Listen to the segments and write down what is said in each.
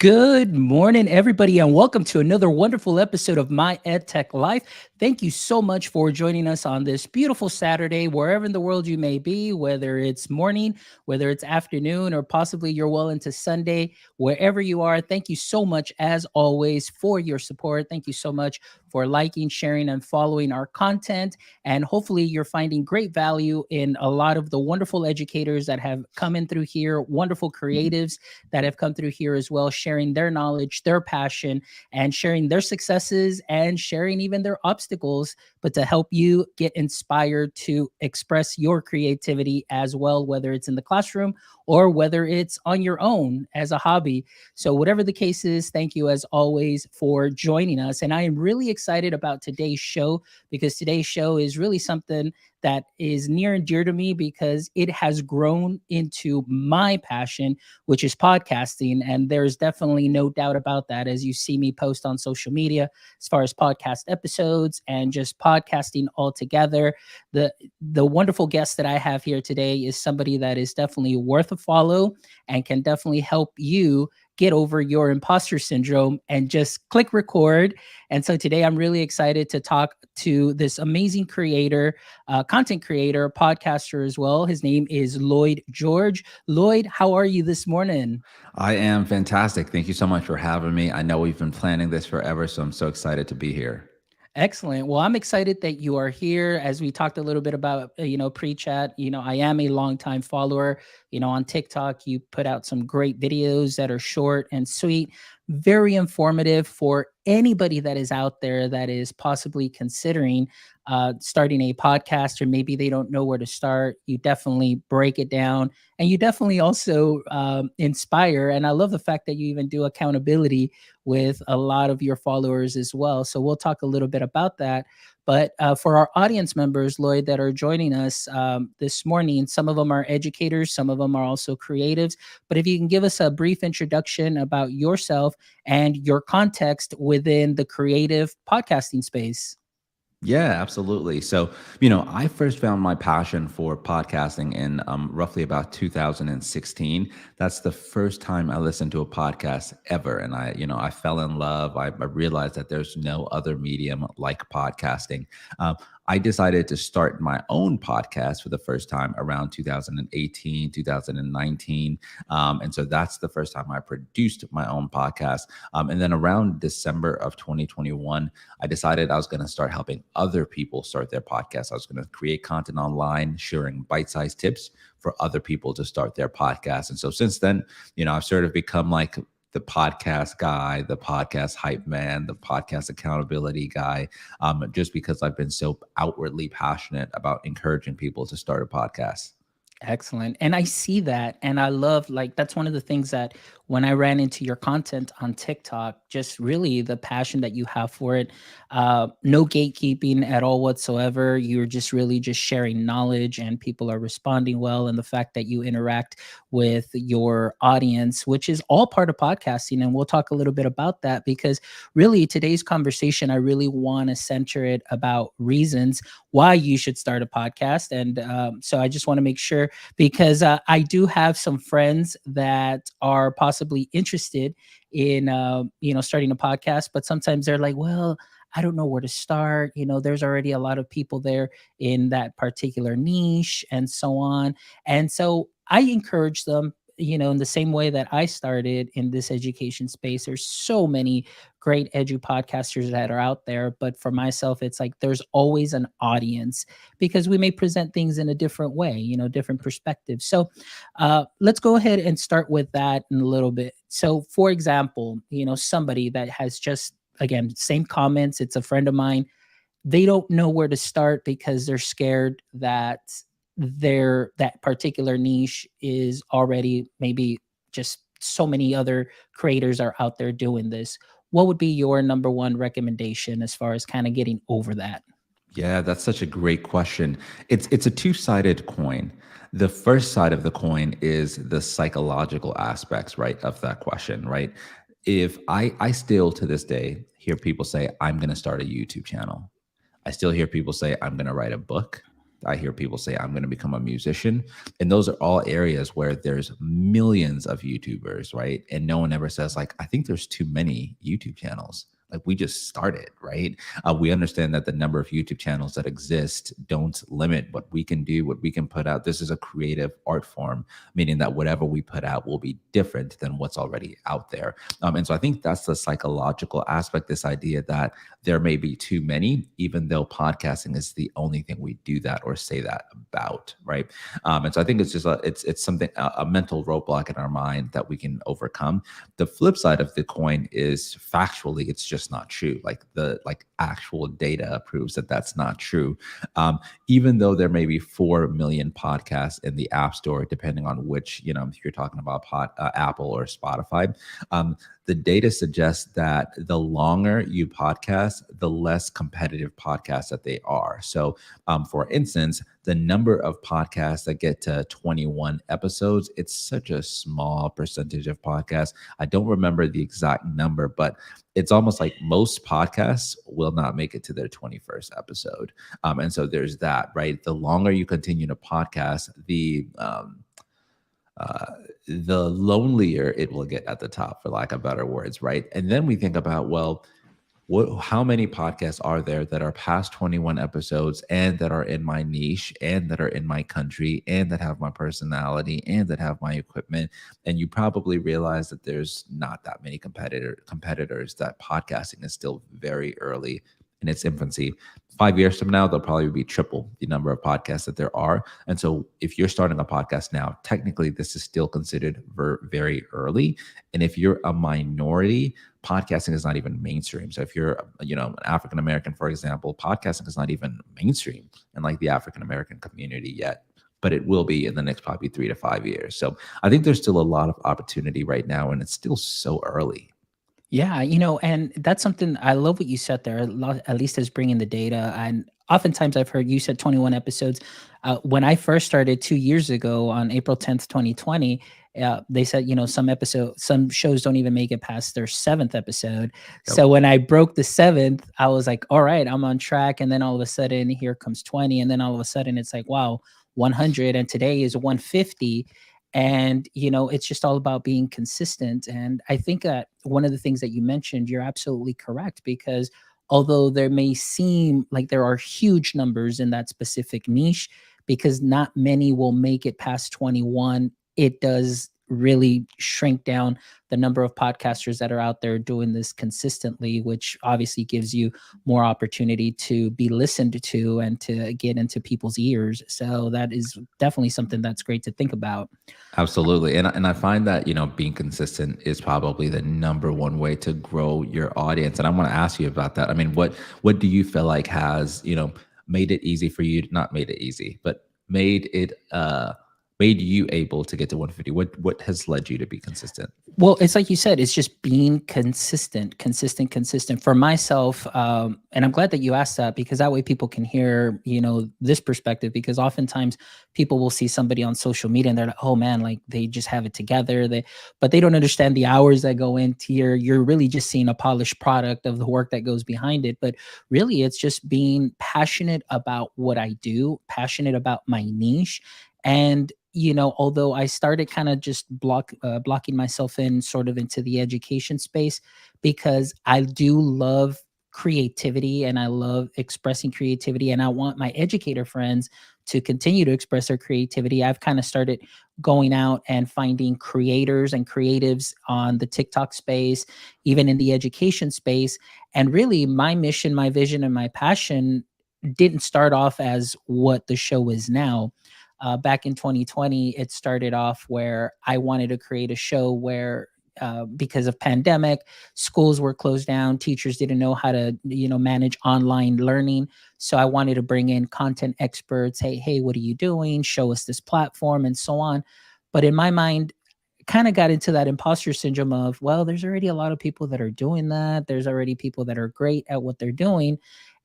Good morning, everybody, and welcome to another wonderful episode of My EdTech Life. Thank you so much for joining us on this beautiful Saturday, wherever in the world you may be, whether it's morning, whether it's afternoon, or possibly you're well into Sunday, wherever you are. Thank you so much, as always, for your support. Thank you so much for liking, sharing, and following our content. And hopefully, you're finding great value in a lot of the wonderful educators that have come in through here, wonderful creatives that have come through here as well, sharing their knowledge, their passion, and sharing their successes and sharing even their obstacles, but to help you get inspired to express your creativity as well, whether it's in the classroom or whether it's on your own as a hobby. So, whatever the case is, thank you as always for joining us. And I am really excited about today's show because today's show is really something that is near and dear to me because it has grown into my passion, which is podcasting. And there's definitely no doubt about that as you see me post on social media as far as podcast episodes and just podcasting altogether. The wonderful guest that I have here today is somebody that is definitely worth a follow and can definitely help you get over your imposter syndrome and just click record. And so today I'm really excited to talk to this amazing creator, content creator, podcaster as well. His name is Lloyd George. Lloyd, how are you this morning? I am fantastic. Thank you so much for having me. I know we've been planning this forever, so I'm so excited to be here. Excellent. Well, I'm excited that you are here. As we talked a little bit about, pre-chat, I am a longtime follower, on TikTok. You put out some great videos that are short and sweet, very informative for anybody that is out there that is possibly considering starting a podcast, or maybe they don't know where to start. You definitely break it down, and you definitely also inspire. And I love the fact that you even do accountability with a lot of your followers as well. So we'll talk a little bit about that. But for our audience members, Lloyd, that are joining us this morning, some of them are educators, some of them are also creatives. But if you can give us a brief introduction about yourself and your context within the creative podcasting space. Yeah, absolutely. So, I first found my passion for podcasting in roughly about 2016. That's the first time I listened to a podcast ever. And I fell in love. I realized that there's no other medium like podcasting. I decided to start my own podcast for the first time around 2018, 2019. And so that's the first time I produced my own podcast. And then around December of 2021, I decided I was going to start helping other people start their podcasts. I was going to create content online, sharing bite-sized tips for other people to start their podcasts. And so since then, I've sort of become like the podcast guy, the podcast hype man, the podcast accountability guy, just because I've been so outwardly passionate about encouraging people to start a podcast. Excellent. And I see that. And I love, like, that's one of the things that when I ran into your content on TikTok, just really the passion that you have for it. No gatekeeping at all whatsoever. You're just really just sharing knowledge and people are responding well. And the fact that you interact with your audience, which is all part of podcasting. And we'll talk a little bit about that because really today's conversation, I really want to center it about reasons why you should start a podcast. And so I just want to make sure, because I do have some friends that are possibly interested in, starting a podcast, but sometimes they're like, well, I don't know where to start. There's already a lot of people there in that particular niche and so on. And so I encourage them, in the same way that I started in this education space. There's so many great edu podcasters that are out there. But for myself, it's like there's always an audience because we may present things in a different way, different perspectives. So let's go ahead and start with that in a little bit. So, for example, somebody that has just, again, same comments, it's a friend of mine. They don't know where to start because they're scared that that particular niche is already maybe just so many other creators are out there doing this. What would be your number one recommendation as far as kind of getting over that? Yeah, that's such a great question. It's a two-sided coin. The first side of the coin is the psychological aspects, right, of that question, right? If I still to this day hear people say, I'm going to start a YouTube channel. I still hear people say, I'm going to write a book. I hear people say, I'm going to become a musician. And those are all areas where there's millions of YouTubers, right? And no one ever says, like, I think there's too many YouTube channels. Like, we just started, right? We understand that the number of YouTube channels that exist don't limit what we can do, what we can put out. This is a creative art form, meaning that whatever we put out will be different than what's already out there. And so I think that's the psychological aspect, this idea that there may be too many, even though podcasting is the only thing we do that or say that about, right? And so I think it's just it's something, a mental roadblock in our mind that we can overcome. The flip side of the coin is factually, it's just not true. Like the actual data proves that that's not true. Even though there may be 4 million podcasts in the App Store, depending on which, if you're talking about Apple or Spotify, the data suggests that the longer you podcast, the less competitive podcasts that they are. So, for instance, the number of podcasts that get to 21 episodes, it's such a small percentage of podcasts. I don't remember the exact number, but it's almost like most podcasts will not make it to their 21st episode. And so there's that, right? The longer you continue to podcast, the lonelier it will get at the top, for lack of better words, right? And then we think about, well, how many podcasts are there that are past 21 episodes and that are in my niche and that are in my country and that have my personality and that have my equipment? And you probably realize that there's not that many competitors, that podcasting is still very early in its infancy. 5 years from now, there'll probably be triple the number of podcasts that there are. And so if you're starting a podcast now, technically this is still considered very early. And if you're a minority, podcasting is not even mainstream. So if you're, an African American, for example, podcasting is not even mainstream in like the African American community yet, but it will be in the next probably 3 to 5 years. So I think there's still a lot of opportunity right now, and it's still so early. Yeah, and that's something I love what you said there, at least as bringing the data. And oftentimes I've heard you said 21 episodes. When I first started 2 years ago on April 10th, 2020, they said, some shows don't even make it past their seventh episode. Yep. So when I broke the seventh, I was like, all right, I'm on track. And then all of a sudden, here comes 20. And then all of a sudden, it's like, wow, 100. And today is 150. And it's just all about being consistent. And I think that one of the things that you mentioned, you're absolutely correct, because although there may seem like there are huge numbers in that specific niche, because not many will make it past 21, it does really shrink down the number of podcasters that are out there doing this consistently, which obviously gives you more opportunity to be listened to and to get into people's ears. So that is definitely something that's great to think about. Absolutely. And I find that, being consistent is probably the number one way to grow your audience. And I want to ask you about that. I mean, what do you feel like has, made it easy for you, not made it easy, but made you able to get to 150? What has led you to be consistent? Well, it's like you said, it's just being consistent. For myself, and I'm glad that you asked that, because that way people can hear, this perspective. Because oftentimes people will see somebody on social media and they're like, oh man, like they just have it together. But they don't understand the hours that go into you're really just seeing a polished product of the work that goes behind it. But really, it's just being passionate about what I do, passionate about my niche. And although I started kind of just blocking myself in sort of into the education space, because I do love creativity and I love expressing creativity, and I want my educator friends to continue to express their creativity. I've kind of started going out and finding creators and creatives on the TikTok space, even in the education space. And really, my mission, my vision, and my passion didn't start off as what the show is now. Back in 2020, it started off where I wanted to create a show where, because of pandemic, schools were closed down, teachers didn't know how to, manage online learning. So I wanted to bring in content experts. Hey, what are you doing? Show us this platform and so on. But in my mind, kind of got into that imposter syndrome of, well, there's already a lot of people that are doing that. There's already people that are great at what they're doing.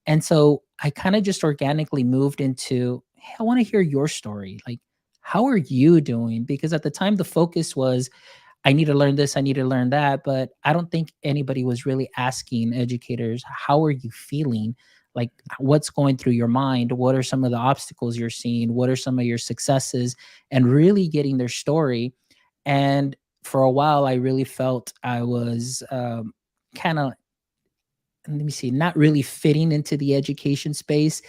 And so I kind of just organically moved into, hey, I want to hear your story. Like, how are you doing? Because at the time, the focus was, I need to learn this, I need to learn that. But I don't think anybody was really asking educators, how are you feeling? like what's going through your mind, what are some of the obstacles you're seeing, what are some of your successes, and really getting their story. And for a while I really felt I was kind of, let me see, not really fitting into the education space,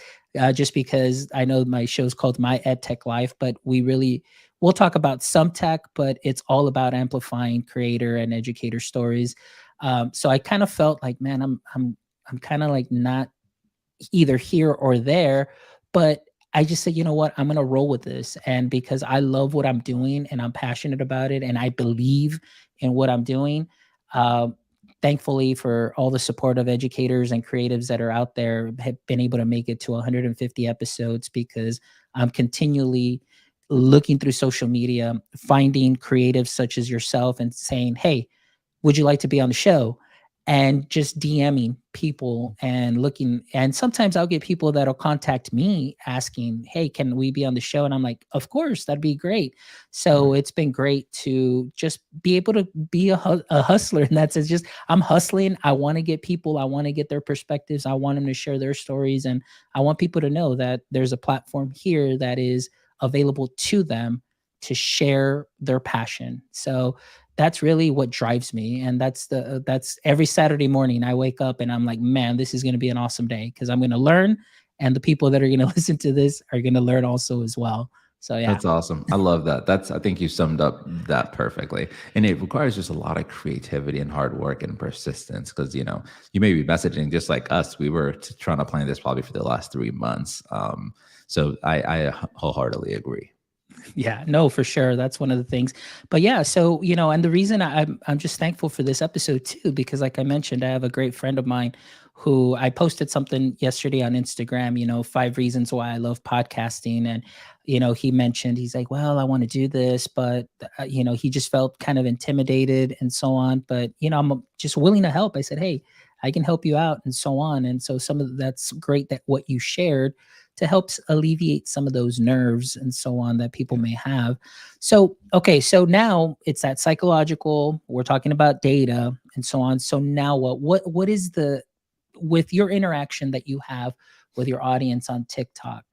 just because I know my show's called My EdTech Life, but we'll talk about some tech, but it's all about amplifying creator and educator stories. So I kind of felt like, man, I'm kind of like not either here or there. But I just said, you know what, I'm going to roll with this. And because I love what I'm doing and I'm passionate about it and I believe in what I'm doing, um, thankfully for all the support of educators and creatives that are out there, have been able to make it to 150 episodes because I'm continually looking through social media, finding creatives such as yourself and saying, hey, would you like to be on the show? And just DMing people and looking. And sometimes I'll get people that'll contact me asking, hey, can we be on the show? And I'm like, of course, that'd be great. So Right. it's been great to just be able to be a hustler. And that's, it's just, I'm hustling. I want to get people, I want to get their perspectives. I want them to share their stories. And I want people to know that there's a platform here that is available to them to share their passion. So that's really what drives me, and that's every Saturday morning I wake up and I'm like, man, this is going to be an awesome day because I'm going to learn, and the people that are going to listen to this are going to learn also as well. So yeah. That's awesome. I love that. I think you summed up that perfectly. And it requires just a lot of creativity and hard work and persistence because, you may be messaging just like us. We were trying to plan this probably for the last 3 months. So I wholeheartedly agree. Yeah, no, for sure. That's one of the things. But yeah, so and the reason I'm just thankful for this episode too, because like I mentioned, I have a great friend of mine who I posted something yesterday on Instagram, 5 reasons why I love podcasting. And, he mentioned, he's like, well, I want to do this, but he just felt kind of intimidated and so on. But, I'm just willing to help. I said, hey, I can help you out and so on. And so that's great that what you shared to help alleviate some of those nerves and so on that people Yeah. may have. So, okay, so now it's that psychological, we're talking about data and so on. So now what is the, with your interaction that you have with your audience on TikTok,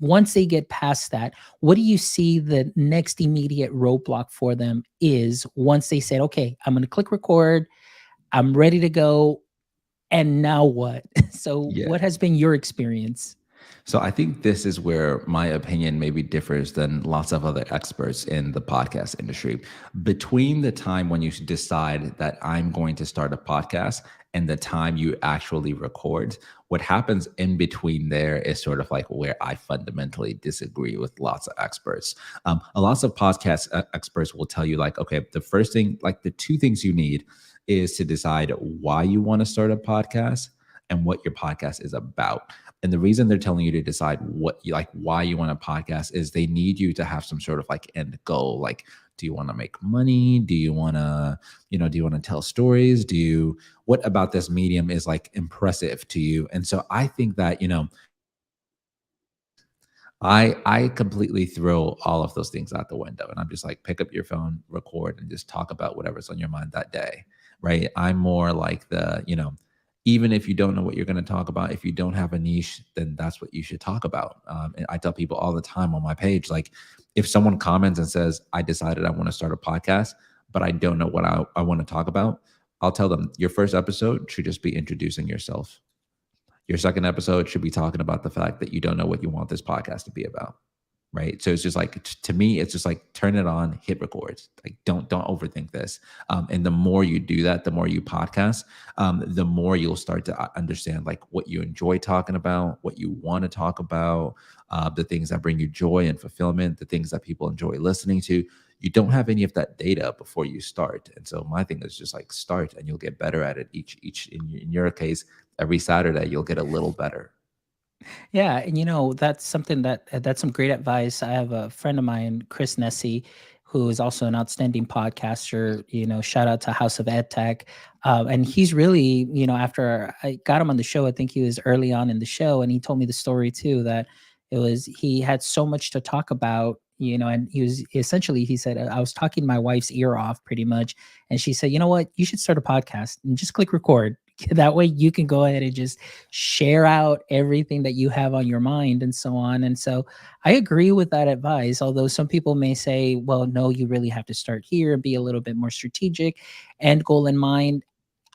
once they get past that, what do you see the next immediate roadblock for them is once they said, okay, I'm going to click record, I'm ready to go, and now what? So Yeah. what has been your experience? So I think this is where my opinion maybe differs than lots of other experts in the podcast industry. Between the time when you decide that I'm going to start a podcast and the time you actually record, what happens in between there is sort of like where I fundamentally disagree with lots of experts. A lots of podcast experts will tell you like, okay, the first thing, like the two things you need is to decide why you want to start a podcast and what your podcast is about. And the reason they're telling you to decide what you like, why you want a podcast is they need you to have some sort of like end goal. Like, do you want to make money? Do you want to, do you want to tell stories? What about this medium is like impressive to you? And so I think that, I completely throw all of those things out the window and I'm just like pick up your phone, record, and just talk about whatever's on your mind that day. Right. I'm more like even if you don't know what you're going to talk about, if you don't have a niche, then that's what you should talk about. And I tell people all the time on my page, like if someone comments and says, I decided I want to start a podcast, but I don't know what I want to talk about, I'll tell them your first episode should just be introducing yourself. Your second episode should be talking about the fact that you don't know what you want this podcast to be about. Right. So it's just like, to me, it's just like, turn it on, hit record. Like, don't overthink this. And the more you do that, the more you podcast, the more you'll start to understand like what you enjoy talking about, what you want to talk about, the things that bring you joy and fulfillment, the things that people enjoy listening to. You don't have any of that data before you start. And so my thing is just like start and you'll get better at it each in your case, every Saturday, you'll get a little better. Yeah, and that's something that's some great advice. I have a friend of mine, Chris Nessie, who is also an outstanding podcaster. Shout out to House of EdTech, and he's really, after I got him on the show, I think he was early on in the show, and he told me the story too that he had so much to talk about. And he was essentially, he said, I was talking my wife's ear off pretty much. And she said, you know what, you should start a podcast and just click record. That way you can go ahead and just share out everything that you have on your mind and so on. And so I agree with that advice, although some people may say, well, no, you really have to start here and be a little bit more strategic, end goal in mind.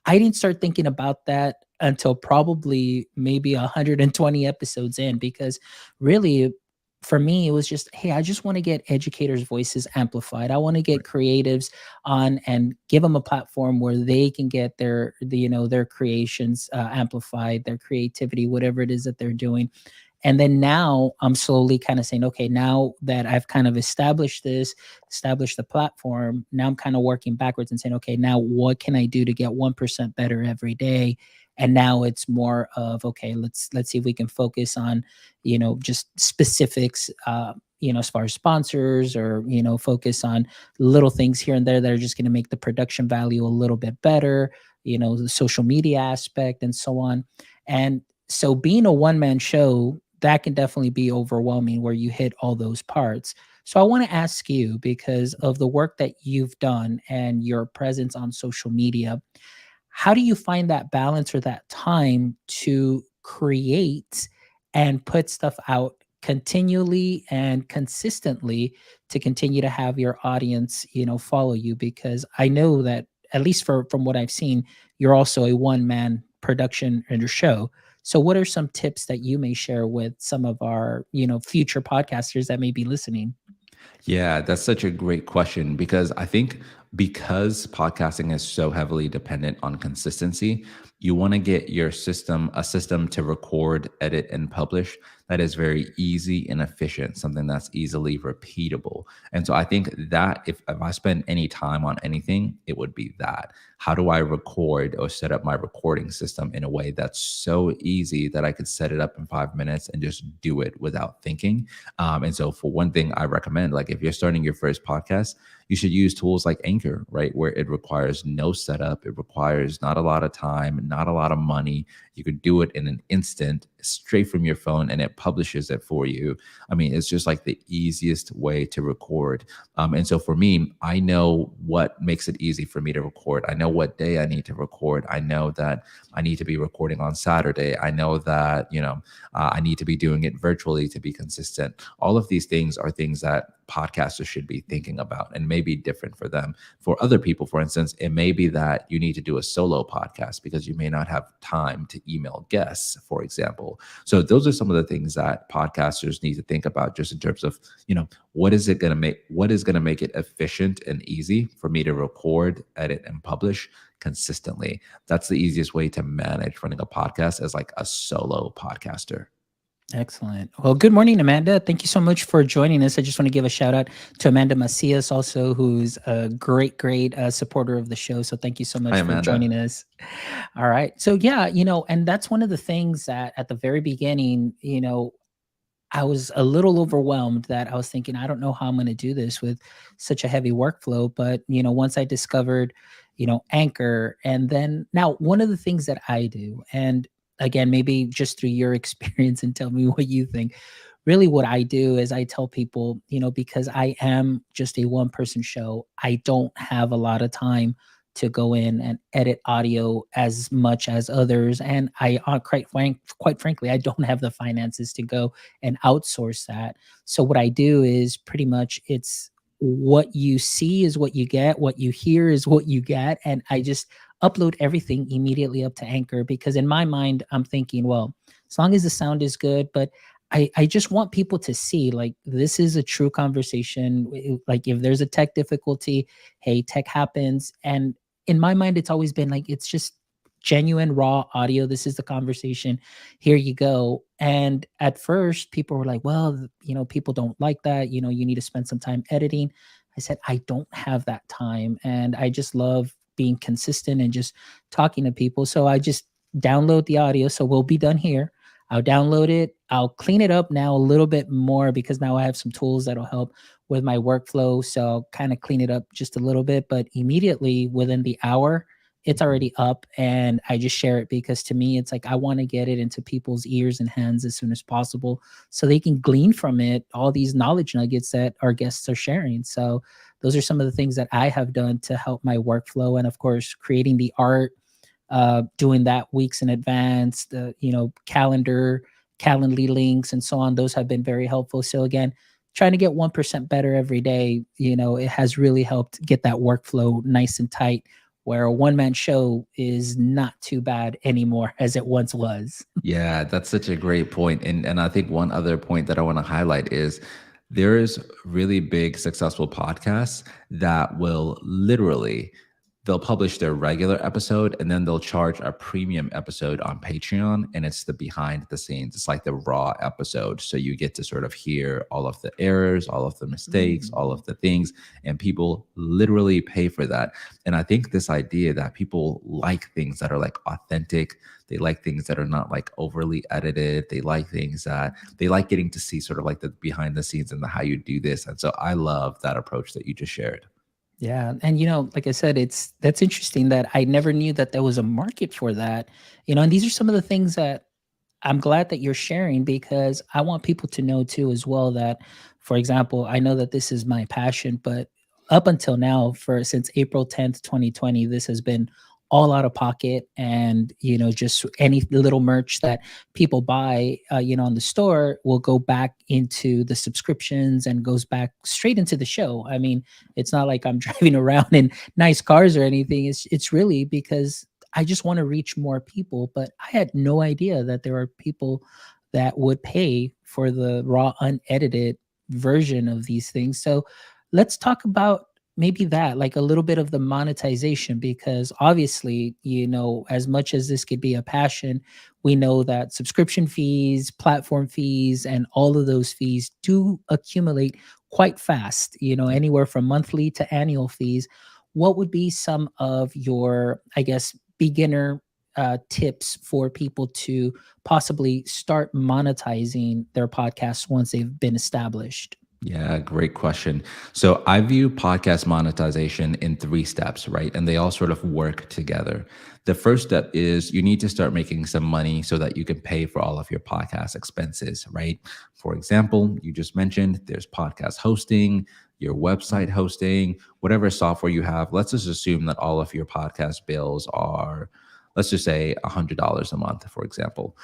I didn't start thinking about that until probably maybe 120 episodes in, because really for me it was just, hey, I just want to get educators' voices amplified. I want to get creatives on and give them a platform where they can get their creations amplified, their creativity, whatever it is that they're doing. And then now I'm slowly kind of saying, okay, now that I've kind of established the platform, now I'm kind of working backwards and saying, okay, now what can I do to get 1% better every day? And now it's more of, okay, let's see if we can focus on, just specifics, as far as sponsors, or, focus on little things here and there that are just going to make the production value a little bit better, the social media aspect and so on. And so being a one man show, that can definitely be overwhelming where you hit all those parts. So I want to ask you, because of the work that you've done and your presence on social media, how do you find that balance or that time to create and put stuff out continually and consistently to continue to have your audience, follow you? Because I know that, at least from what I've seen, you're also a one man production and your show. So what are some tips that you may share with some of our, future podcasters that may be listening? Yeah, that's such a great question because I think because podcasting is so heavily dependent on consistency, you want to get a system to record, edit, and publish that is very easy and efficient, something that's easily repeatable. And so I think that if I spend any time on anything, it would be that. How do I record or set up my recording system in a way that's so easy that I could set it up in 5 minutes and just do it without thinking? And so, for one thing, I recommend, like, if you're starting your first podcast, you should use tools like Anchor, right? Where it requires no setup, it requires not a lot of time, not a lot of money. You could do it in an instant, straight from your phone, and it publishes it for you. I mean, it's just like the easiest way to record. And so, for me, I know what makes it easy for me to record. I know what day I need to record. I know that I need to be recording on Saturday. I know that, I need to be doing it virtually to be consistent. All of these things are things that podcasters should be thinking about and may be different for them. For other people, for instance, it may be that you need to do a solo podcast because you may not have time to email guests, for example. So those are some of the things that podcasters need to think about, just in terms of, what is going to make it efficient and easy for me to record, edit, and publish consistently. That's the easiest way to manage running a podcast as like a solo podcaster. Excellent. Well, good morning, Amanda. Thank you so much for joining us. I just want to give a shout out to Amanda Macias, also, who's a great supporter of the show. So thank you so Hi, much for Amanda. joining us. All right. So yeah, and that's one of the things that at the very beginning, I was a little overwhelmed, that I was thinking, I don't know how I'm going to do this with such a heavy workflow. But, once I discovered, Anchor, and then now one of the things that I do, and again, maybe just through your experience and tell me what you think, really what I do is I tell people, because I am just a one person show, I don't have a lot of time to go in and edit audio as much as others. And quite frankly, I don't have the finances to go and outsource that. So what I do is pretty much, it's what you see is what you get, what you hear is what you get. And I just upload everything immediately up to Anchor, because in my mind, I'm thinking, well, as long as the sound is good, but I just want people to see, like, this is a true conversation. Like, if there's a tech difficulty, hey, tech happens. And in my mind, it's always been like, it's just genuine, raw audio. This is the conversation. Here you go. And at first, people were like, well, people don't like that. You need to spend some time editing. I said, I don't have that time. And I just love being consistent and just talking to people. So I just download the audio. So we'll be done here. I'll download it. I'll clean it up now a little bit more, because now I have some tools that'll help with my workflow. So I'll kind of clean it up just a little bit, but immediately within the hour, it's already up, and I just share it, because to me, it's like, I want to get it into people's ears and hands as soon as possible so they can glean from it all these knowledge nuggets that our guests are sharing. So those are some of the things that I have done to help my workflow. And of course, creating the art, doing that weeks in advance, the Calendly links and so on. Those have been very helpful. So again, trying to get 1% better every day, it has really helped get that workflow nice and tight, where a one-man show is not too bad anymore as it once was. Yeah, that's such a great point. And I think one other point that I want to highlight is there's really big successful podcasts that will literally they'll publish their regular episode and then they'll charge a premium episode on Patreon, and it's the behind the scenes. It's like the raw episode. So you get to sort of hear all of the errors, all of the mistakes, all of the things, and people literally pay for that. And I think this idea that people like things that are like authentic, they like things that are not like overly edited. They like things that they like getting to see sort of like the behind the scenes and the how you do this. And so I love that approach that you just shared. Yeah, and like I said, that's interesting that I never knew that there was a market for that. And these are some of the things that I'm glad that you're sharing, because I want people to know too as well that, for example, I know that this is my passion, but up until now, for since April 10th, 2020, this has been all out of pocket. And just any little merch that people buy on the store will go back into the subscriptions and goes back straight into the show. I mean, it's not like I'm driving around in nice cars or anything. It's really because I just want to reach more people. But I had no idea that there are people that would pay for the raw, unedited version of these things. So let's talk about maybe that, like a little bit of the monetization, because obviously, as much as this could be a passion, we know that subscription fees, platform fees, and all of those fees do accumulate quite fast, anywhere from monthly to annual fees. What would be some of your, I guess, beginner tips for people to possibly start monetizing their podcasts once they've been established? Yeah, great question. So I view podcast monetization in three steps, right? And they all sort of work together. The first step is you need to start making some money so that you can pay for all of your podcast expenses, right? For example, you just mentioned there's podcast hosting, your website hosting, whatever software you have. Let's just assume that all of your podcast bills are, let's just say $100 a month, for example.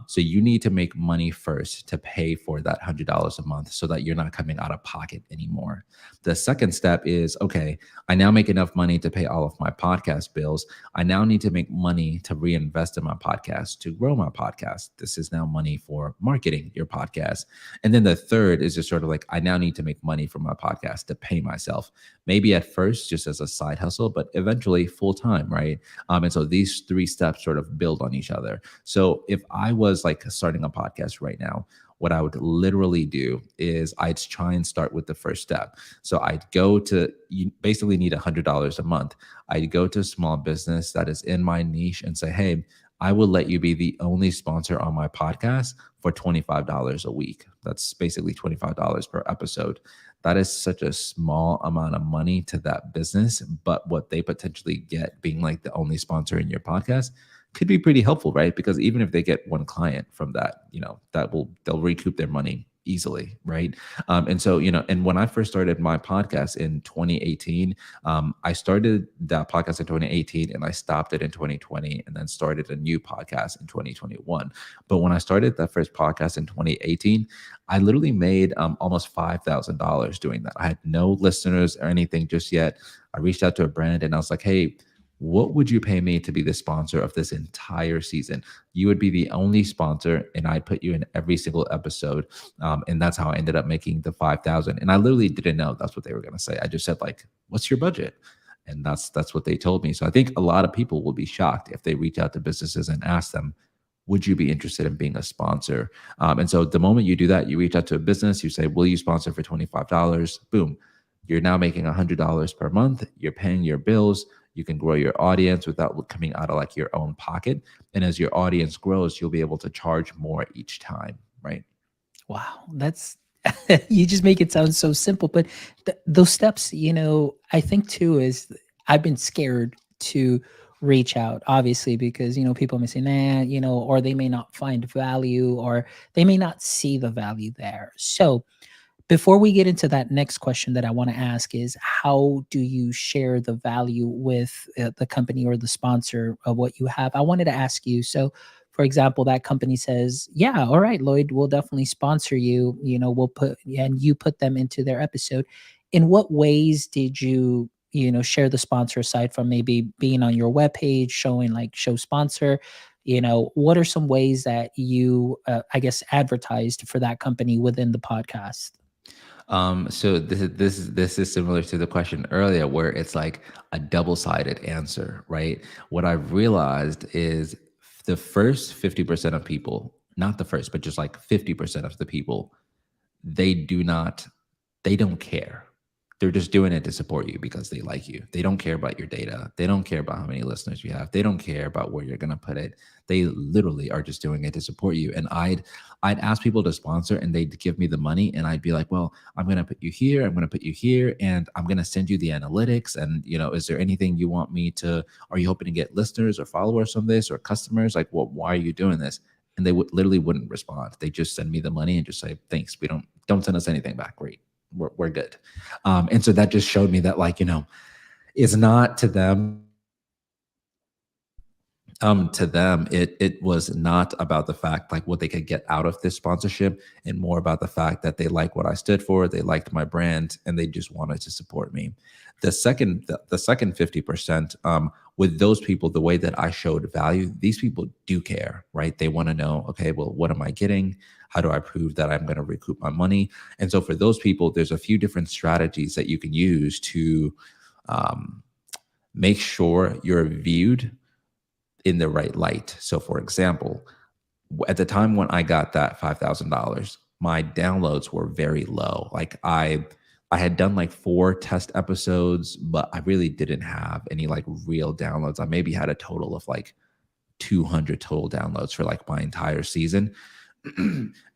So you need to make money first to pay for that $100 a month so that you're not coming out of pocket anymore. The second step is, okay, I now make enough money to pay all of my podcast bills. I now need to make money to reinvest in my podcast, to grow my podcast. This is now money for marketing your podcast. And then the third is just sort of like, I now need to make money from my podcast to pay myself. Maybe at first just as a side hustle, but eventually full time, right? And so these three steps sort of build on each other. So if I was like starting a podcast right now, what I would literally do is I'd try and start with the first step. So I'd go to, you basically need $100 a month. I'd go to a small business that is in my niche and say, hey, I will let you be the only sponsor on my podcast for $25 a week. That's basically $25 per episode. That is such a small amount of money to that business, but what they potentially get being like the only sponsor in your podcast could be pretty helpful, right? Because even if they get one client from that, they'll recoup their money easily, right? And so, and when I first started my podcast in 2018, I started that podcast in 2018 and I stopped it in 2020 and then started a new podcast in 2021. But when I started that first podcast in 2018, I literally made almost $5,000 doing that. I had no listeners or anything just yet. I reached out to a brand and I was like, hey, what would you pay me to be the sponsor of this entire season? You would be the only sponsor, and I'd put you in every single episode. And that's how I ended up making the 5,000. And I literally didn't know that's what they were going to say. I just said like, "What's your budget?" And that's what they told me. So I think a lot of people will be shocked if they reach out to businesses and ask them, would you be interested in being a sponsor? And so the moment you do that, you reach out to a business, you say, will you sponsor for $25? Boom. You're now making $100 per month. You're paying your bills. You can grow your audience without coming out of like your own pocket. And as your audience grows, you'll be able to charge more each time, right? Wow, that's you just make it sound so simple, but those steps, I think too is I've been scared to reach out, obviously, because people may say, nah, or they may not find value, or they may not see the value there. So Before we get into that next question that I want to ask is how do you share the value with the company or the sponsor of what you have? I wanted to ask you. So, for example, that company says, "Yeah, all right, Lloyd, we'll definitely sponsor you. We'll put and you put them into their episode." In what ways did you, share the sponsor aside from maybe being on your webpage, showing like show sponsor? What are some ways that you, I guess, advertised for that company within the podcast? So this is similar to the question earlier, where it's like a double-sided answer, right? What I've realized is the first 50% of people, not the first, but just like 50% of the people, they do not they don't care. They're just doing it to support you because they like you. They don't care about your data. They don't care about how many listeners you have. They don't care about where you're going to put it. They literally are just doing it to support you. And I'd ask people to sponsor and they'd give me the money and I'd be like, "Well, I'm going to put you here, I'm going to put you here, and I'm going to send you the analytics, and is there anything you want me to are you hoping to get listeners or followers from this or customers? Like, what why are you doing this?" And they would literally wouldn't respond. They just send me the money and just say, "Thanks, we don't send us anything back. Great, we're good." And so that just showed me that, like, it's not to them. To them, it was not about the fact like what they could get out of this sponsorship, and more about the fact that they like what I stood for, they liked my brand, and they just wanted to support me. The second 50%, with those people, the way that I showed value, these people do care, right? They want to know, okay, well, what am I getting? How do I prove that I'm going to recoup my money? And so for those people, there's a few different strategies that you can use to um, make sure you're viewed in the right light. So, for example, at the time when I got that $5,000, my downloads were very low. Like I had done like 4 test episodes, but I really didn't have any like real downloads. I maybe had a total of like 200 total downloads for like my entire season.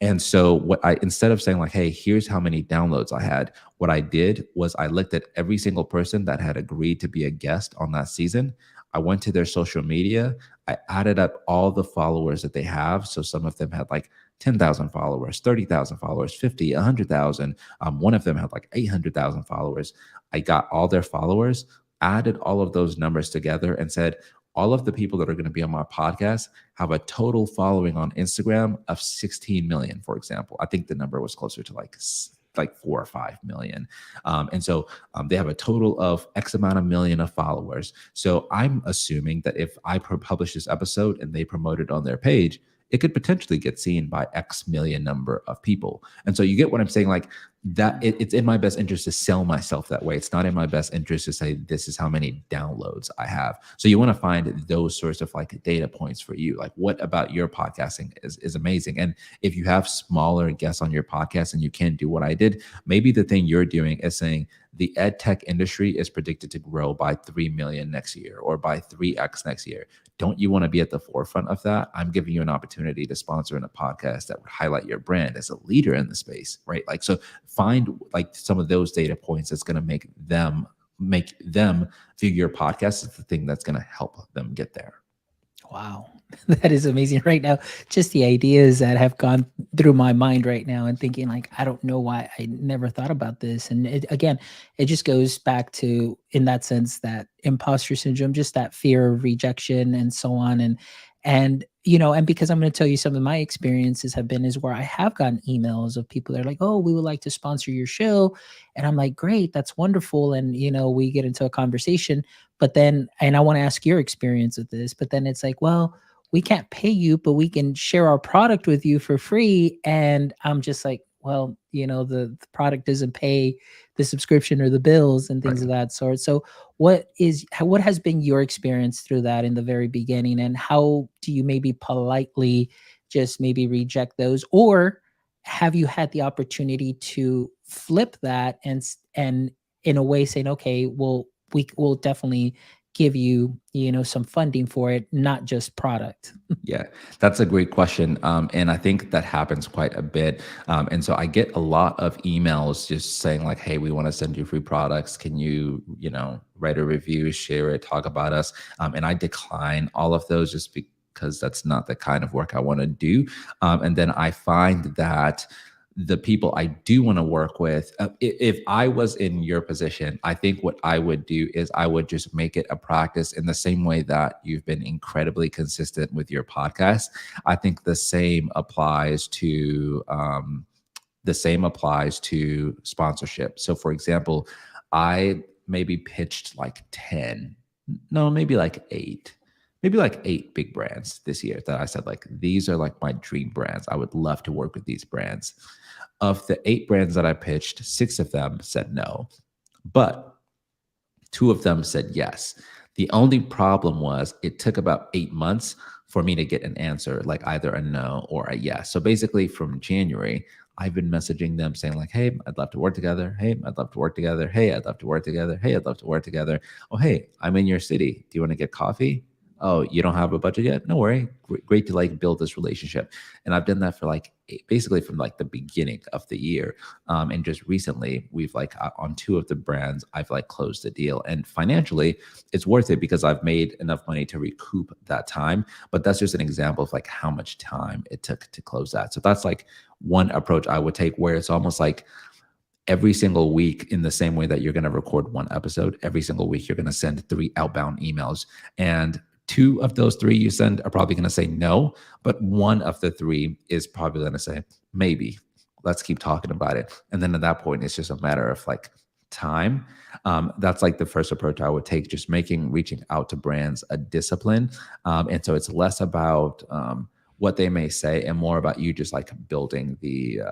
And so what I instead of saying like, "Hey, here's how many downloads I had," what I did was I looked at every single person that had agreed to be a guest on that season. I went to their social media. I added up all the followers that they have. So some of them had like 10,000 followers, 30,000 followers, 50, 100,000. One of them had like 800,000 followers. I got all their followers, added all of those numbers together, and said, all of the people that are going to be on my podcast have a total following on Instagram of 16 million, for example. I think the number was closer to like 4 or 5 million. And so they have a total of X amount of million of followers. So I'm assuming that if I publish this episode and they promote it on their page, it could potentially get seen by X million number of people. And so you get what I'm saying? Like that, it's in my best interest to sell myself that way. It's not in my best interest to say, this is how many downloads I have. So you want to find those sorts of like data points for you. Like, what about your podcasting is amazing? And if you have smaller guests on your podcast and you can't do what I did, maybe the thing you're doing is saying, the ed tech industry is predicted to grow by 3 million next year or by 3x next year. Don't you want to be at the forefront of that? I'm giving you an opportunity to sponsor in a podcast that would highlight your brand as a leader in the space, right? Like, so find like some of those data points that's going to make them view your podcast as the thing that's going to help them get there. Wow. That is amazing right now. Just the ideas that have gone through my mind right now and thinking like, I don't know why I never thought about this. And again, it just goes back to, in that sense, that imposter syndrome, just that fear of rejection and so on. And because I'm going to tell you some of my experiences have been is where I have gotten emails of people that are like, "Oh, we would like to sponsor your show." And I'm like, "Great, that's wonderful." And, we get into a conversation, but then, and I want to ask your experience with this, but then it's like, "Well, we can't pay you, but we can share our product with you for free." And I'm just like, well, the product doesn't pay the subscription or the bills and things Right. of that sort. So what has been your experience through that in the very beginning, and how do you maybe politely just maybe reject those, or have you had the opportunity to flip that and in a way saying, okay, well, we will definitely give you, some funding for it, not just product? Yeah, that's a great question. And I think that happens quite a bit. And so I get a lot of emails just saying like, "Hey, we want to send you free products. Can you, write a review, share it, talk about us?" And I decline all of those just because that's not the kind of work I want to do. And then I find that the people I do want to work with, if I was in your position, I think what I would do is I would just make it a practice in the same way that you've been incredibly consistent with your podcast. I think the same applies to sponsorship. So, for example, I maybe pitched like 10, no, maybe like eight big brands this year that I said, like, these are like my dream brands. I would love to work with these brands. Of the eight brands that I pitched, six of them said no, but two of them said yes. The only problem was it took about 8 months for me to get an answer, like either a no or a yes. So basically, from January, I've been messaging them saying, like, hey, I'd love to work together. Hey, I'd love to work together. Hey, I'd love to work together. Hey, I'd love to work together. Oh, hey, I'm in your city. Do you want to get coffee? Oh, you don't have a budget yet? No worry. Great to like build this relationship. And I've done that for like basically from like the beginning of the year. And just recently, we've like on two of the brands, I've like closed the deal. And financially, it's worth it because I've made enough money to recoup that time. But that's just an example of like how much time it took to close that. So that's like one approach I would take, where it's almost like every single week, in the same way that you're going to record one episode, every single week, you're going to send 3 outbound emails. And 2 of those 3 you send are probably going to say no, but 1 of the 3 is probably going to say, maybe, let's keep talking about it. And then at that point, it's just a matter of like time. That's like the first approach I would take, just reaching out to brands a discipline. And so it's less about what they may say and more about you just like building the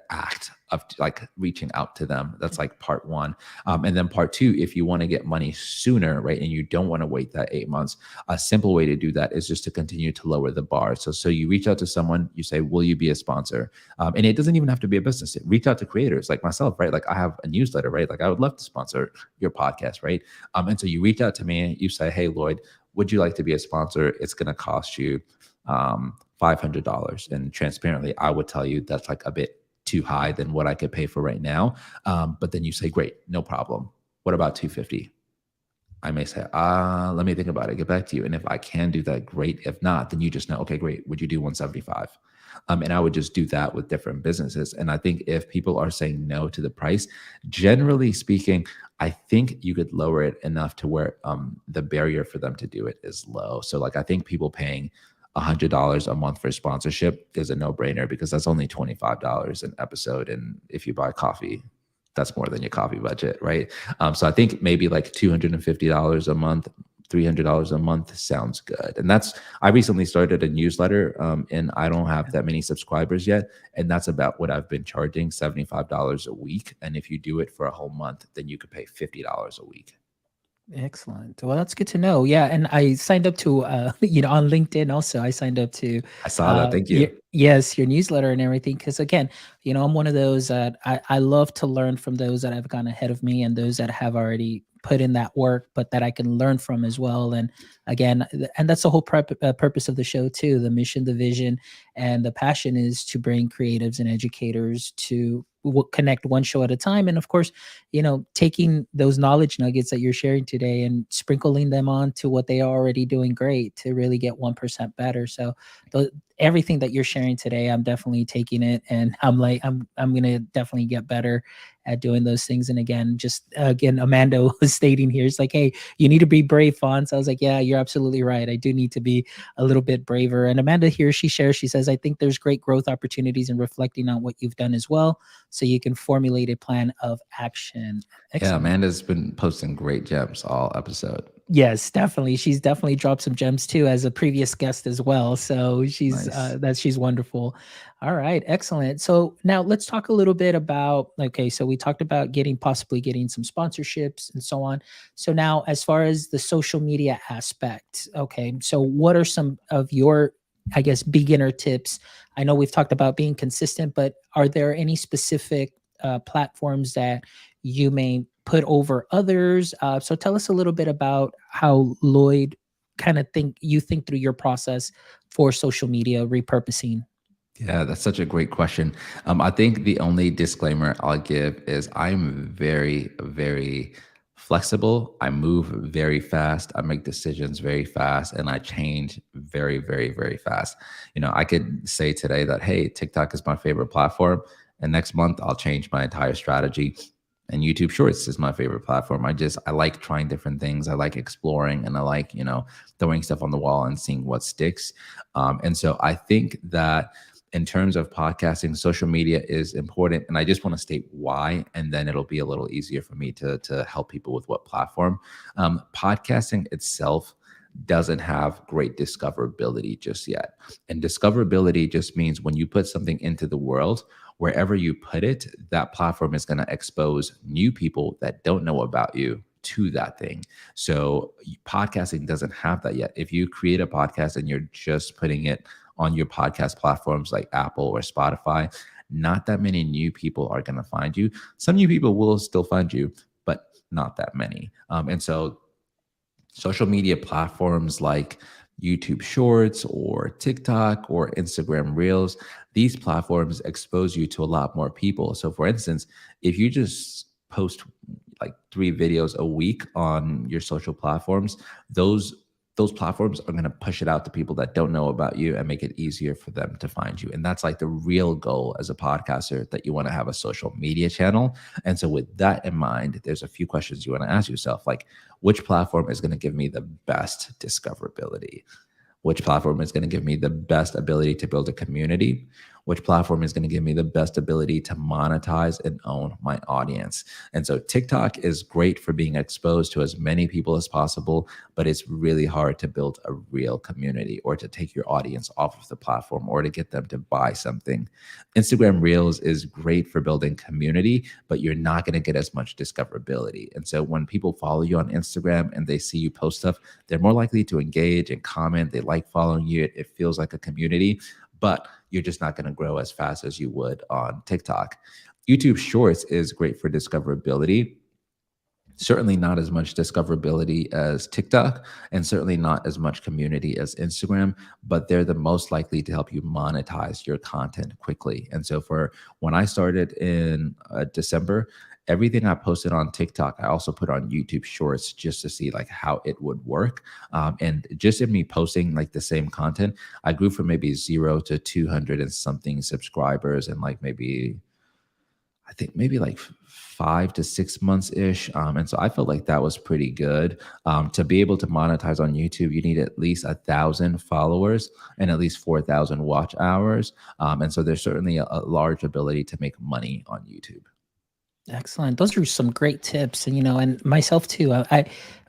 act of like reaching out to them. That's like part 1. And then part 2, if you want to get money sooner, right, and you don't want to wait that 8 months, a simple way to do that is just to continue to lower the bar. So you reach out to someone, you say, will you be a sponsor? And it doesn't even have to be a business. Reach out to creators like myself, right? Like I have a newsletter, right? Like I would love to sponsor your podcast, right? And so you reach out to me, you say, hey, Lloyd, would you like to be a sponsor? It's going to cost you $500. And transparently, I would tell you that's like a bit too high than what I could pay for right now. But then you say, great, no problem. What about 250? I may say, let me think about it, get back to you. And if I can do that, great. If not, then you just know, okay, great. Would you do 175? And I would just do that with different businesses. And I think if people are saying no to the price, generally speaking, I think you could lower it enough to where the barrier for them to do it is low. So like, I think people paying $100 a month for sponsorship is a no-brainer because that's only $25 an episode. And if you buy coffee, that's more than your coffee budget, right? So I think maybe like $250 a month, $300 a month sounds good. And I recently started a newsletter and I don't have that many subscribers yet. And that's about what I've been charging, $75 a week. And if you do it for a whole month, then you could pay $50 a week. Excellent. Well, that's good to know. Yeah, and I signed up to, on LinkedIn also. I signed up to, I saw that. Thank you. your newsletter and everything. Because again, I'm one of those that I love to learn from those that have gone ahead of me and those that have already put in that work, but that I can learn from as well. And again, and that's the whole purpose of the show too. The mission, the vision, and the passion is to bring creatives and educators to connect one show at a time. And of course, taking those knowledge nuggets that you're sharing today and sprinkling them on to what they are already doing great to really get 1% better. So everything that you're sharing today, I'm definitely taking it, and I'm going to definitely get better at doing those things. And again, Amanda was stating here, it's like, hey, you need to be brave, Fawn. So I was like, yeah, you're absolutely right. I do need to be a little bit braver. And Amanda here, she says, I think there's great growth opportunities in reflecting on what you've done as well, so you can formulate a plan of action. Excellent. Yeah, Amanda's been posting great gems all episode. Yes, definitely. She's definitely dropped some gems too as a previous guest as well. So she's Nice. she's wonderful. All right, excellent. So now let's talk a little bit about, okay, so we talked about possibly getting some sponsorships and so on. So now as far as the social media aspect, okay, so what are some of your, I guess, beginner tips? I know we've talked about being consistent, but are there any specific platforms that you may put over others? So tell us a little bit about how Lloyd kind of think through your process for social media repurposing. Yeah, that's such a great question. I think the only disclaimer I'll give is I'm very, very flexible. I move very fast. I make decisions very fast, and I change very, very, very fast. I could say today that, hey, TikTok is my favorite platform, and next month I'll change my entire strategy. And YouTube Shorts is my favorite platform. I like trying different things. I like exploring, and I like, throwing stuff on the wall and seeing what sticks. And so I think that in terms of podcasting, social media is important. And I just want to state why, and then it'll be a little easier for me to help people with what platform. Podcasting itself doesn't have great discoverability just yet. And discoverability just means when you put something into the world, wherever you put it, that platform is going to expose new people that don't know about you to that thing. So podcasting doesn't have that yet. If you create a podcast and you're just putting it on your podcast platforms like Apple or Spotify, not that many new people are going to find you. Some new people will still find you, but not that many. And so social media platforms like YouTube Shorts or TikTok or Instagram Reels, these platforms expose you to a lot more people. So, for instance, if you just post like 3 videos a week on your social platforms, those platforms are going to push it out to people that don't know about you and make it easier for them to find you. And that's like the real goal as a podcaster, that you want to have a social media channel. And so with that in mind, there's a few questions you want to ask yourself, like, which platform is going to give me the best discoverability? Which platform is going to give me the best ability to build a community? Which platform is going to give me the best ability to monetize and own my audience? And so TikTok is great for being exposed to as many people as possible, but it's really hard to build a real community or to take your audience off of the platform or to get them to buy something. Instagram Reels is great for building community, but you're not going to get as much discoverability. And so when people follow you on Instagram and they see you post stuff, they're more likely to engage and comment. They like following you. It feels like a community, but you're just not going to grow as fast as you would on TikTok. YouTube Shorts is great for discoverability. Certainly not as much discoverability as TikTok, and certainly not as much community as Instagram, but they're the most likely to help you monetize your content quickly. And so for when I started in December, everything I posted on TikTok, I also put on YouTube Shorts just to see like how it would work. And just in me posting like the same content, I grew from maybe 0 to 200 and something subscribers and like maybe, I think maybe like 5 to 6 months ish. And so I felt like that was pretty good. To be able to monetize on YouTube, you need at least 1,000 followers and at least 4,000 watch hours. And so there's certainly a large ability to make money on YouTube. Excellent. Those are some great tips. And, and myself too, I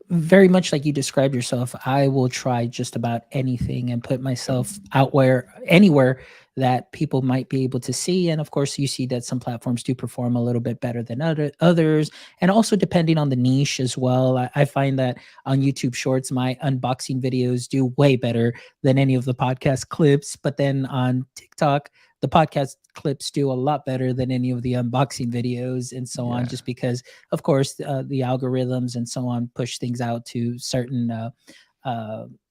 very much like you described yourself, I will try just about anything and put myself out anywhere that people might be able to see. And of course, you see that some platforms do perform a little bit better than others. And also depending on the niche as well. I find that on YouTube Shorts, my unboxing videos do way better than any of the podcast clips. But then on TikTok, the podcast clips do a lot better than any of the unboxing videos and so on, Yeah. just because, of course, the algorithms and so on push things out to certain,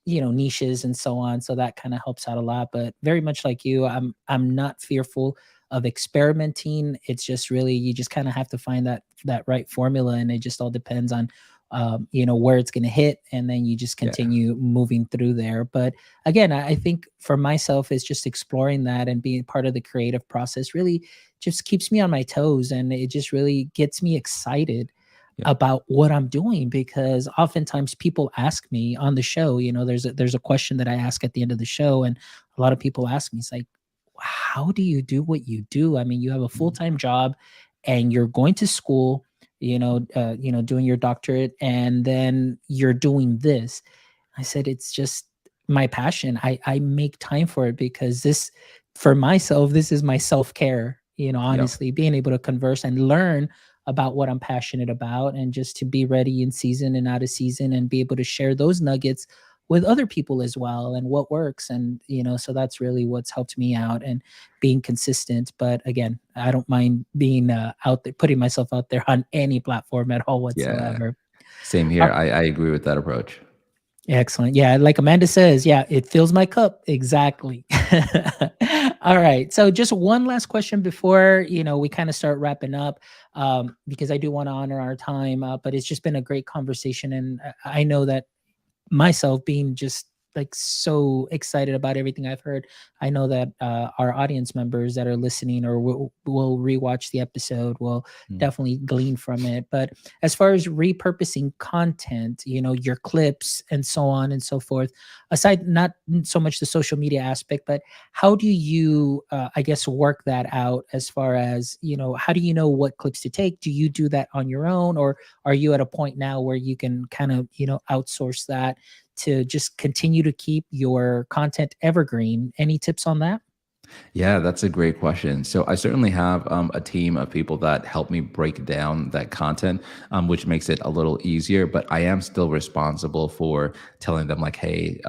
niches and so on. So that kind of helps out a lot. But very much like you, I'm not fearful of experimenting. It's just really you just kind of have to find that right formula, and it just all depends on where it's going to hit, and then you just Yeah. continue moving through there. But again, I think for myself, it's just exploring that and being part of the creative process really just keeps me on my toes, and it just really gets me excited Yeah. about what I'm doing, because oftentimes people ask me on the show, there's a question that I ask at the end of the show, and a lot of people ask me, it's like, how do you do what you do? I mean, you have a full-time job and you're going to school, doing your doctorate, and then you're doing this. I said, it's just my passion. I make time for it because for myself, this is my self-care, Yep. honestly, being able to converse and learn about what I'm passionate about, and just to be ready in season and out of season and be able to share those nuggets with other people as well and what works. And, so that's really what's helped me out and being consistent. But again, I don't mind being out there, putting myself out there on any platform at all Yeah. whatsoever. Same Uh, here. I agree with that approach. Excellent. Yeah. Like Amanda says, yeah, it fills my cup. Exactly. All right. So just one last question before, we kind of start wrapping up, because I do want to honor our time. But it's just been a great conversation. And I know that myself being just like so excited about everything I've heard. I know that our audience members that are listening or will rewatch the episode will Mm. definitely glean from it. But as far as repurposing content, your clips and so on and so forth, aside not so much the social media aspect, but how do you, I guess, work that out as far as, how do you know what clips to take? Do you do that on your own, or are you at a point now where you can kind of, outsource that to just continue to keep your content evergreen? Any tips on that? Yeah, that's a great question. So I certainly have a team of people that help me break down that content, which makes it a little easier. But I am still responsible for telling them like, hey,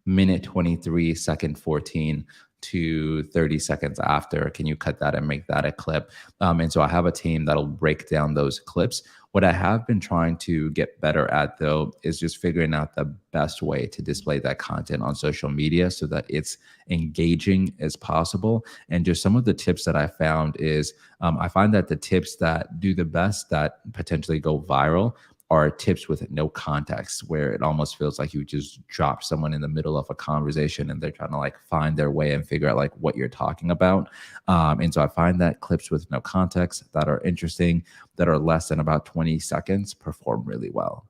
minute 23, second 14 to 30 seconds after, can you cut that and make that a clip? And so I have a team that'll break down those clips. What I have been trying to get better at, though, is just figuring out the best way to display that content on social media so that it's engaging as possible. And just some of the tips that I found is I find that the tips that do the best, that potentially go viral, are tips with no context, where it almost feels like you just drop someone in the middle of a conversation and they're trying to like find their way and figure out like what you're talking about. And so I find that clips with no context that are interesting, that are less than about 20 seconds, perform really well.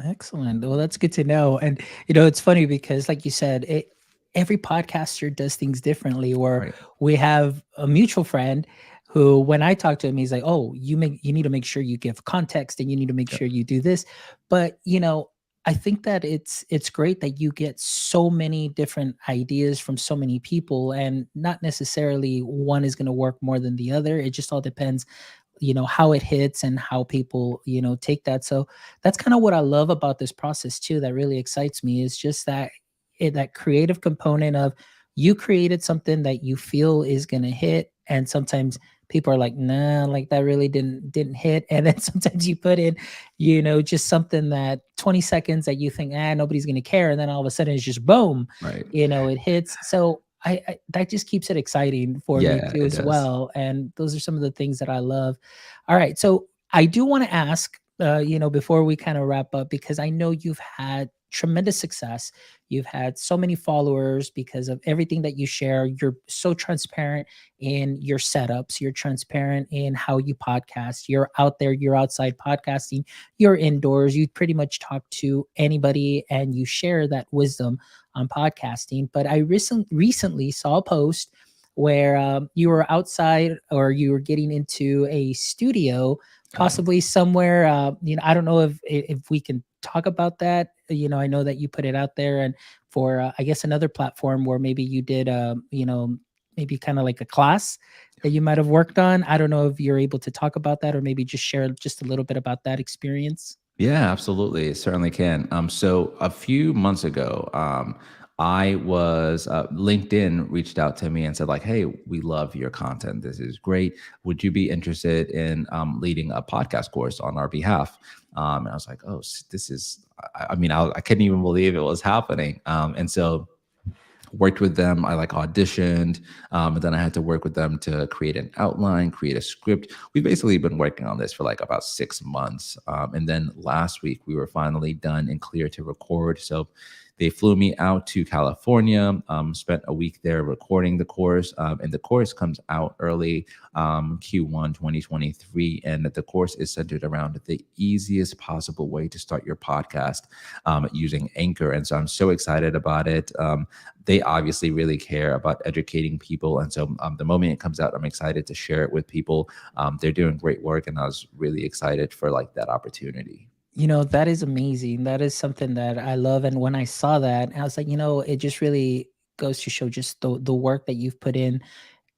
Excellent. Well, that's good to know. And it's funny because, like you said, every podcaster does things differently. Or Right. we have a mutual friend who, when I talk to him, he's like, "Oh, you need to make sure you give context, and you need to make Yep. sure you do this." But I think that it's great that you get so many different ideas from so many people, and not necessarily one is going to work more than the other. It just all depends, how it hits and how people, take that. So that's kind of what I love about this process too, that really excites me, is just that creative component of, you created something that you feel is going to hit, and sometimes people are like, nah, like that really didn't hit. And then sometimes you put in, just something that 20 seconds that you think, nobody's going to care, and then all of a sudden it's just boom, Right. it hits. So that just keeps it exciting for me Yeah, too it as does. well. And those are some of the things that I love. All right. So I do want to ask, before we kind of wrap up, because I know you've had tremendous success. You've had so many followers because of everything that you share. You're so transparent in your setups. You're transparent in how you podcast. You're out there, you're outside podcasting, you're indoors. You pretty much talk to anybody and you share that wisdom on podcasting. But I recently saw a post where you were outside, or you were getting into a studio, Oh, possibly somewhere. I don't know if we can talk about that. I know that you put it out there, and for I guess another platform where maybe you did, maybe kind of like a class that you might have worked on. I don't know if you're able to talk about that, or maybe just share just a little bit about that experience. yeah, absolutely. It certainly can. So a few months ago, I was LinkedIn reached out to me and said like, "Hey, we love your content. This is great. Would you be interested in leading a podcast course on our behalf?" And I was like, "Oh, this is." I mean, I couldn't even believe it was happening. And so worked with them. I like auditioned, and then I had to work with them to create an outline, create a script. We've basically been working on this for like about 6 months, and then last week we were finally done and clear to record. So they flew me out to California, spent a week there recording the course, and the course comes out early Q1 2023. And the course is centered around the easiest possible way to start your podcast using Anchor. And so I'm so excited about it. They obviously really care about educating people. And so the moment it comes out, I'm excited to share it with people. They're doing great work, and I was really excited for like that opportunity. That is amazing. That is something that I love. And when I saw that, I was like, it just really goes to show just the work that you've put in,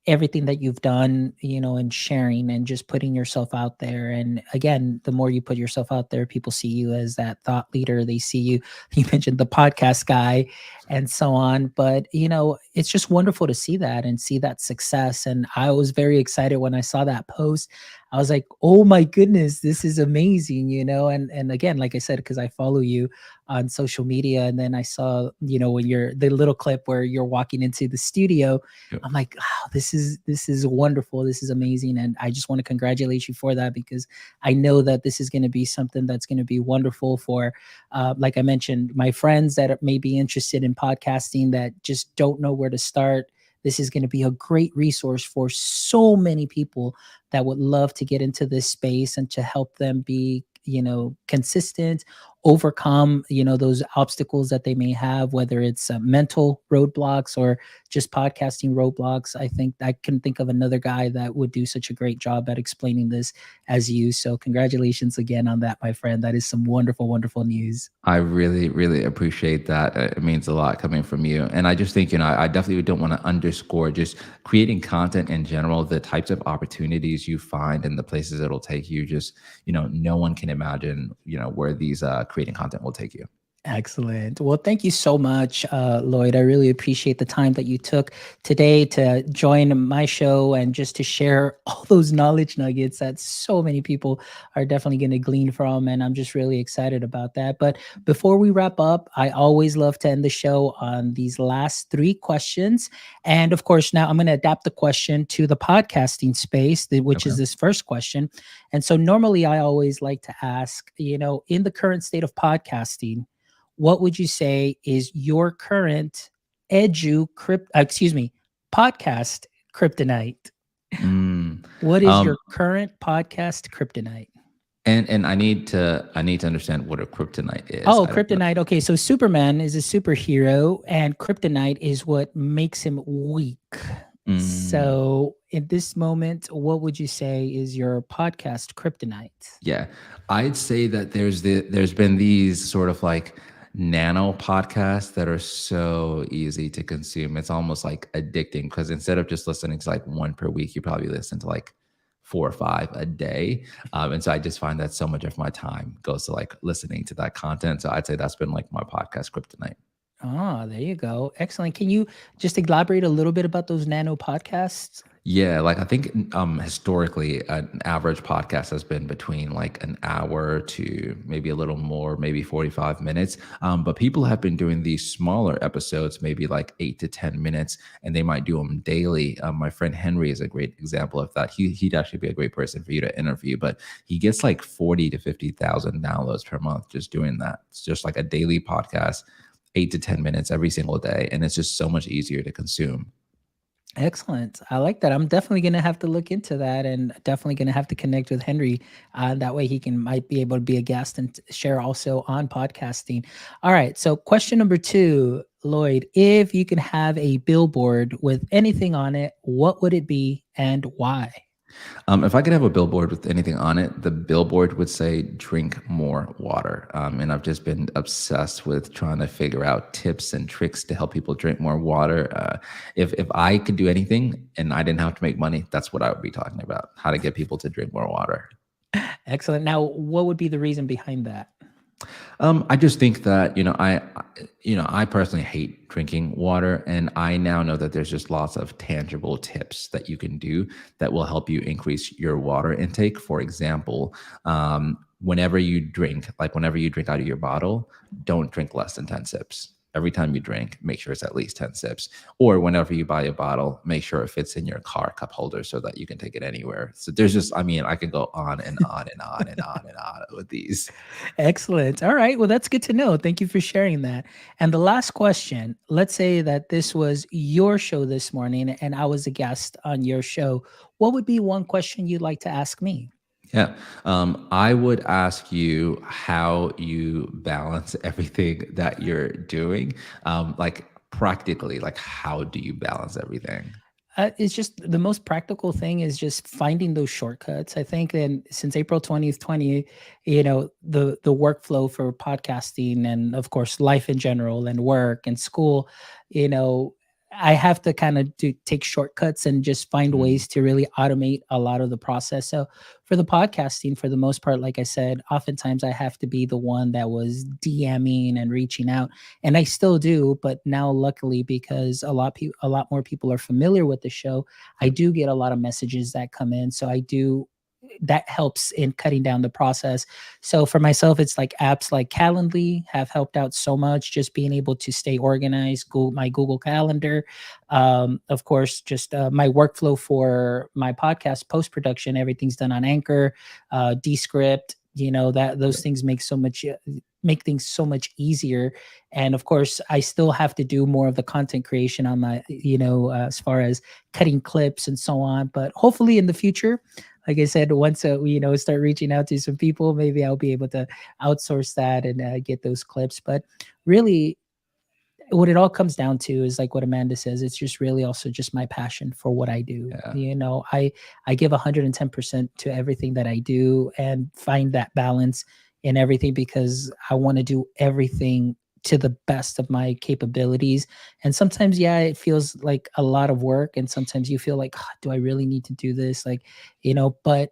everything that you've done, and sharing and just putting yourself out there. And again, the more you put yourself out there, people see you as that thought leader. They see you, you mentioned the podcast guy and so on. But, it's just wonderful to see that and see that success. And I was very excited when I saw that post. I was like, oh my goodness, this is amazing, and again, like I said, because I follow you on social media, and then I saw, when you're the little clip where you're walking into the studio. Yep. I'm like, oh, this is wonderful, this is amazing, and I just want to congratulate you for that, because I know that this is going to be something that's going to be wonderful for, like I mentioned, my friends that may be interested in podcasting that just don't know where to start. This is going to be a great resource for so many people that would love to get into this space and to help them be, consistent, overcome, those obstacles that they may have, whether it's mental roadblocks or just podcasting roadblocks. I think I can think of another guy that would do such a great job at explaining this as you. So congratulations again on that, my friend. That is some wonderful, wonderful news. I really, really appreciate that. It means a lot coming from you. And I just think, I definitely don't want to underscore just creating content in general, the types of opportunities you find and the places it'll take you. Just, no one can imagine, where these creating content will take you. Excellent. Well, thank you so much, Lloyd. I really appreciate the time that you took today to join my show and just to share all those knowledge nuggets that so many people are definitely going to glean from. And I'm just really excited about that. But before we wrap up, I always love to end the show on these last three questions. And of course, now I'm going to adapt the question to the podcasting space, which Okay. is this first question. And so normally I always like to ask, in the current state of podcasting, what would you say is your current podcast kryptonite? Mm. What is Um, your current podcast kryptonite? and I need to understand what a kryptonite is. Oh, I don't know. kryptonite. Okay, so Superman is a superhero, and kryptonite is what makes him weak. Mm. So, in this moment, what would you say is your podcast kryptonite? Yeah, I'd say that there's been these sort of like nano podcasts that are so easy to consume. It's almost like addicting because instead of just listening to like one per week, you probably listen to like 4 or 5 a day. And so I just find that so much of my time goes to like listening to that content. So I'd say that's been like my podcast kryptonite. Ah, there you go. Excellent. Can you just elaborate a little bit about those nano podcasts? Yeah, like I think historically an average podcast has been between like an hour to maybe a little more, maybe 45 minutes. But people have been doing these smaller episodes, maybe like 8 to 10 minutes, and they might do them daily. My friend Henry is a great example of that. He'd actually be a great person for you to interview, but he gets like 40 to 50,000 downloads per month just doing that. It's just like a daily podcast, 8 to 10 minutes every single day. And it's just so much easier to consume. Excellent. I like that. I'm definitely going to have to look into that, and definitely going to have to connect with Henry. That way he might be able to be a guest and share also on podcasting. All right. So question number 2, Lloyd, if you could have a billboard with anything on it, what would it be and why? If I could have a billboard with anything on it, the billboard would say "Drink more water." And I've just been obsessed with trying to figure out tips and tricks to help people drink more water. If I could do anything and I didn't have to make money, that's what I would be talking about: how to get people to drink more water. Excellent. Now, what would be the reason behind that? I just think that I personally hate drinking water, and I now know that there's just lots of tangible tips that you can do that will help you increase your water intake. For example, whenever you drink out of your bottle, don't drink less than 10 sips. Every time you drink, make sure it's at least 10 sips. Or whenever you buy a bottle, make sure it fits in your car cup holder so that you can take it anywhere. So there's just, I mean, I can go on and on and on and on and on with these. Excellent. All right. Well, that's good to know. Thank you for sharing that. And the last question, let's say that this was your show this morning and I was a guest on your show. What would be one question you'd like to ask me? Yeah. I would ask you how you balance everything that you're doing. Like practically, like how do you balance everything? It's just the most practical thing is just finding those shortcuts. I think and since April 20th, 20, the workflow for podcasting and of course life in general and work and school, you know, I have to kind of take shortcuts and just find Mm, ways to really automate a lot of the process. So for the podcasting, for the most part, like I said, oftentimes I have to be the one that was DMing and reaching out, and I still do. But now, luckily, because a lot more people are familiar with the show, I yep. do get a lot of messages that come in. So I do that helps in cutting down the process. So for myself, it's like apps like Calendly have helped out so much, just being able to stay organized. Google, my Google Calendar, of course, just my workflow for my podcast post production. Everything's done on Anchor, Descript. That those things make things so much easier. And of course, I still have to do more of the content creation on my, as far as cutting clips and so on. But hopefully in the future, like I said, once we start reaching out to some people, maybe I'll be able to outsource that and get those clips. But really, what it all comes down to is like what Amanda says. It's just really also just my passion for what I do. Yeah. I give 110% to everything that I do, and find that balance in everything, because I want to do everything to the best of my capabilities. And sometimes, yeah, it feels like a lot of work, and sometimes you feel like, "Ah, do I really need to do this?" Like, but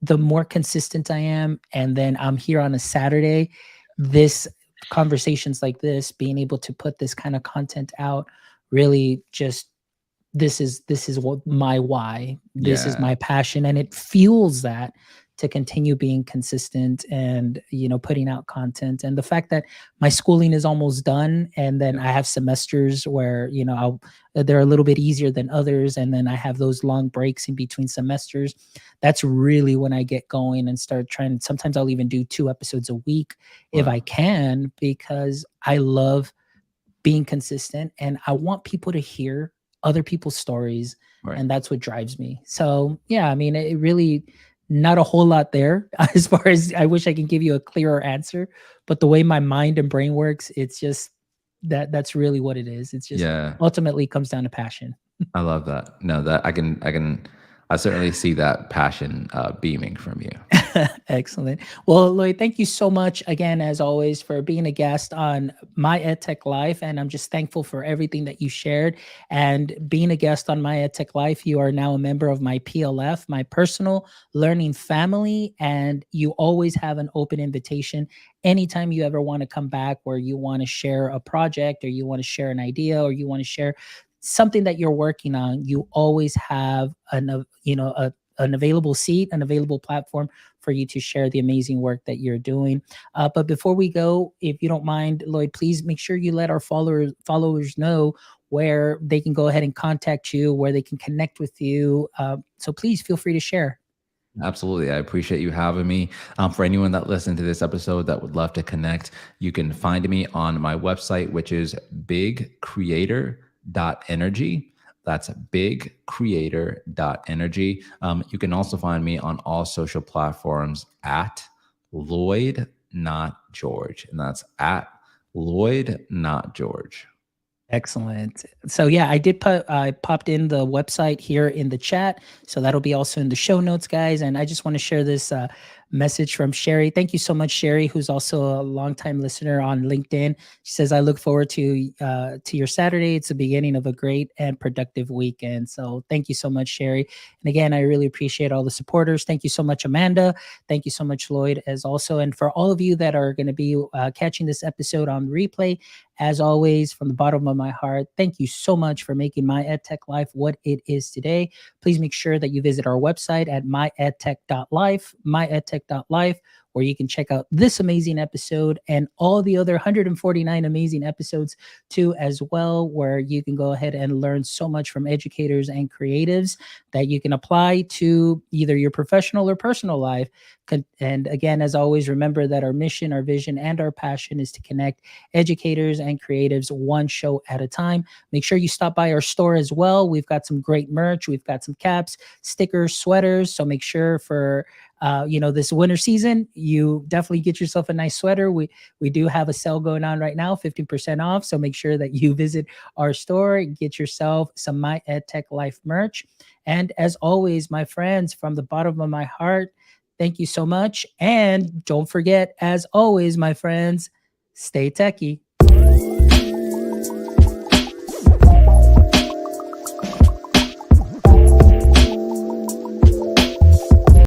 the more consistent I am, and then I'm here on a Saturday, this conversations like this, being able to put this kind of content out, really just, this is what my why, this is Yeah. my passion, and it fuels that to continue being consistent and putting out content. And the fact that my schooling is almost done, and then Yeah. I have semesters where they're a little bit easier than others, and then I have those long breaks in between semesters. That's really when I get going and start trying. Sometimes I'll even do 2 episodes a week if I Wow. can, because I love being consistent, and I want people to hear other people's stories, Right. and that's what drives me. So, yeah, I mean, it really, not a whole lot there as far as, I wish I can give you a clearer answer, but the way my mind and brain works, it's just that's really what it is. It's just Yeah. ultimately comes down to passion. I love that. No, that I certainly see that passion beaming from you. Excellent. Well, Lloyd, thank you so much again, as always, for being a guest on My EdTech Life. And I'm just thankful for everything that you shared. And being a guest on My EdTech Life, you are now a member of my PLF, my personal learning family. And you always have an open invitation anytime you ever want to come back, where you want to share a project, or you want to share an idea, or you want to share something that you're working on. You always have an available seat, an available platform for you to share the amazing work that you're doing. But before we go, if you don't mind, Lloyd, please make sure you let our followers know where they can go ahead and contact you, where they can connect with you. So please feel free to share. Absolutely. I appreciate you having me. For anyone that listened to this episode that would love to connect, you can find me on my website, which is bigcreator.energy. That's bigcreator.energy. You can also find me on all social platforms at Lloyd, not George. And that's at Lloyd, not George. Excellent. So yeah, I popped in the website here in the chat. So that'll be also in the show notes, guys. And I just want to share this message from Sherry. Thank you so much, Sherry, who's also a longtime listener on LinkedIn. She says, I look forward to your Saturday. It's the beginning of a great and productive weekend. So thank you so much, Sherry. And again, I really appreciate all the supporters. Thank you so much, Amanda. Thank you so much, Lloyd, as also. And for all of you that are going to be catching this episode on replay, as always, from the bottom of my heart, thank you so much for making My EdTech Life what it is today. Please make sure that you visit our website at myedtech.life, where you can check out this amazing episode and all the other 149 amazing episodes too, as well, where you can go ahead and learn so much from educators and creatives that you can apply to either your professional or personal life. And again, as always, remember that our mission, our vision, and our passion is to connect educators and creatives one show at a time. Make sure you stop by our store as well. We've got some great merch. We've got some caps, stickers, sweaters. So make sure for this winter season, you definitely get yourself a nice sweater. We do have a sale going on right now, 15% off. So make sure that you visit our store, get yourself some My EdTech Life merch. And as always, my friends, from the bottom of my heart, thank you so much. And don't forget, as always, my friends, stay techie.